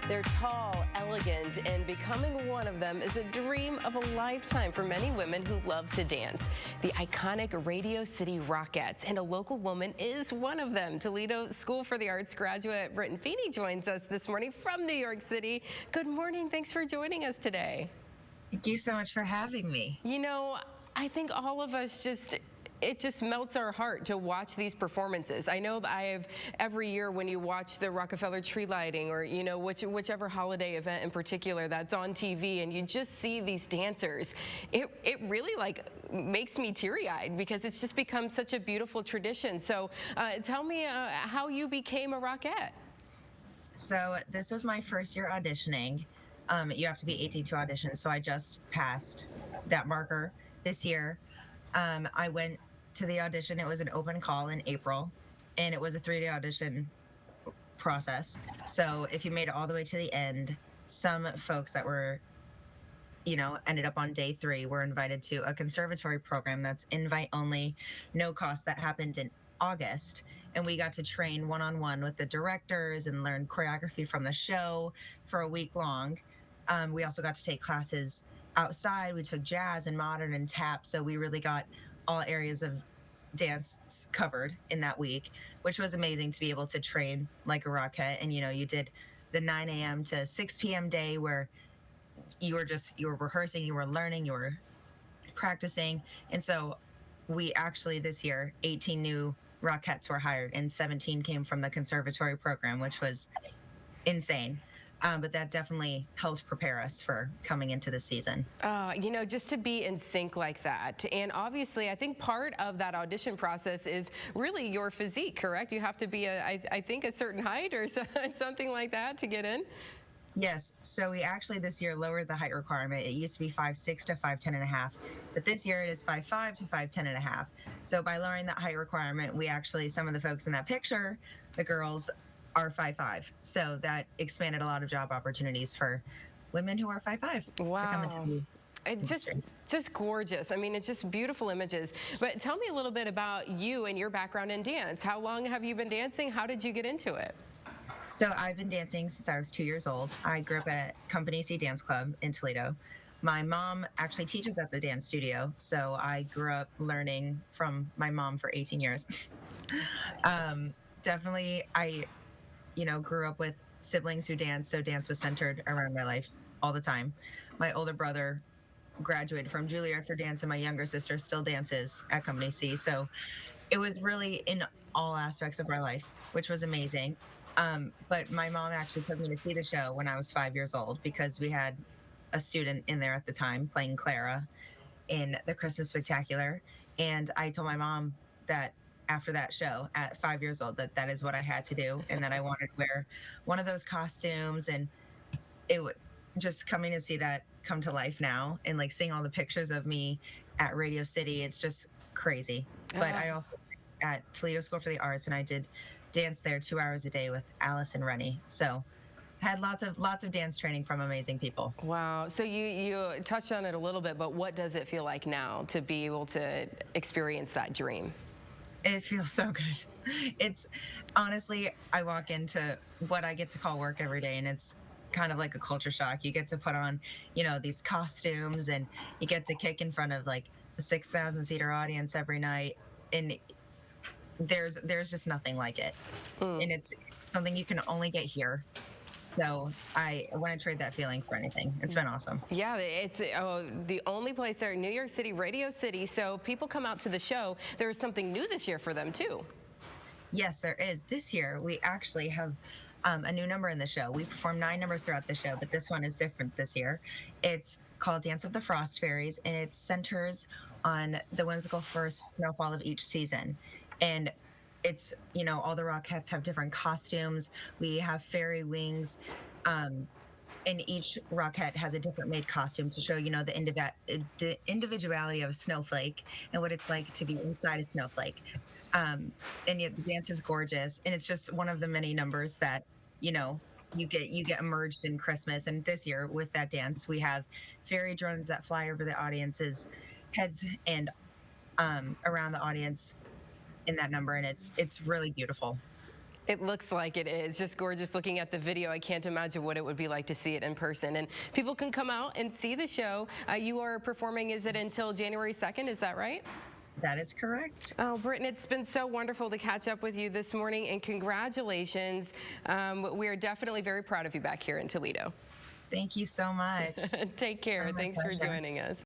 They're tall, elegant, and becoming one of them is a dream of a lifetime for many women who love to dance. The iconic Radio City Rockettes, and a local woman is one of them. Toledo School for the Arts graduate Britain Feeny joins us this morning from New York City. Good morning. Thanks for joining us today. Thank you so much for having me. You know, I think all of us it just melts our heart to watch these performances. I know that every year when you watch the Rockefeller tree lighting or, you know, whichever holiday event in particular that's on TV, and you just see these dancers, it really makes me teary-eyed because it's just become such a beautiful tradition. So tell me how you became a Rockette. So this was my first year auditioning. You have to be 18 to audition, so I just passed that marker this year. I went to the audition. It was an open call in April, and it was a 3-day audition process. So if you made it all the way to the end, some folks that were, ended up on day 3 were invited to a conservatory program that's invite only, no cost, that happened in August. And we got to train one-on-one with the directors and learn choreography from the show for a week long. We also got to take classes outside. We took jazz and modern and tap, so we really got all areas of dance covered in that week, which was amazing to be able to train like a Rockette. And you did the 9 a.m. to 6 p.m. day where you were rehearsing, you were learning, you were practicing. And so we actually this year 18 new Rockettes were hired, and 17 came from the conservatory program, which was insane. But that definitely helped prepare us for coming into the season. Just to be in sync like that. And obviously, I think part of that audition process is really your physique, correct? You have to be, I think, a certain height or something like that to get in? Yes. So we actually this year lowered the height requirement. It used to be 5'6" to 5'10.5", but this year it is 5'5" to 5'10.5". So by lowering that height requirement, we actually, some of the folks in that picture, the girls, are 5'5", so that expanded a lot of job opportunities for women who are 5'5" wow. to come into the industry. Just gorgeous. I mean, it's just beautiful images. But tell me a little bit about you and your background in dance. How long have you been dancing? How did you get into it? So I've been dancing since I was 2 years old. I grew up at Company C Dance Club in Toledo. My mom actually teaches at the dance studio, so I grew up learning from my mom for 18 years. Definitely, I grew up with siblings who danced, so dance was centered around my life all the time. My older brother graduated from Juilliard for dance, and my younger sister still dances at Company C. So it was really in all aspects of our life, which was amazing. But my mom actually took me to see the show when I was 5 years old because we had a student in there at the time playing Clara in the Christmas Spectacular. And I told my mom that after that show at 5 years old that is what I had to do, and that I wanted to wear one of those costumes. And it would just coming to see that come to life now, and seeing all the pictures of me at Radio City, it's just crazy. But I also at Toledo School for the Arts, and I did dance there 2 hours a day with Alice and Rennie. So had lots of dance training from amazing people. Wow. So you touched on it a little bit, but what does it feel like now to be able to experience that dream? It feels so good. It's honestly, I walk into what I get to call work every day, and it's kind of like a culture shock. You get to put on, these costumes, and you get to kick in front of a 6,000-seater audience every night, and there's just nothing like it. And it's something you can only get here. So I wouldn't trade that feeling for anything. It's been awesome. Yeah, it's the only place there in New York City, Radio City. So if people come out to the show, there is something new this year for them too. Yes, there is. This year, we actually have a new number in the show. We perform 9 numbers throughout the show, but this one is different this year. It's called Dance of the Frost Fairies, and it centers on the whimsical first snowfall of each season. And it's, all the Rockettes have different costumes. We have fairy wings, and each Rockette has a different made costume to show, the individuality of a snowflake and what it's like to be inside a snowflake. And yet the dance is gorgeous, and it's just one of the many numbers that, you get immersed in Christmas. And this year with that dance, we have fairy drones that fly over the audience's heads and around the audience in that number, and it's really beautiful. It looks like it is. Just gorgeous looking at the video. I can't imagine what it would be like to see it in person. And people can come out and see the show. You are performing, is it until January 2nd? Is that right? That is correct. Oh, Britton, it's been so wonderful to catch up with you this morning, and congratulations. We are definitely very proud of you back here in Toledo. Thank you so much. Take care. My Thanks for pleasure. joining us.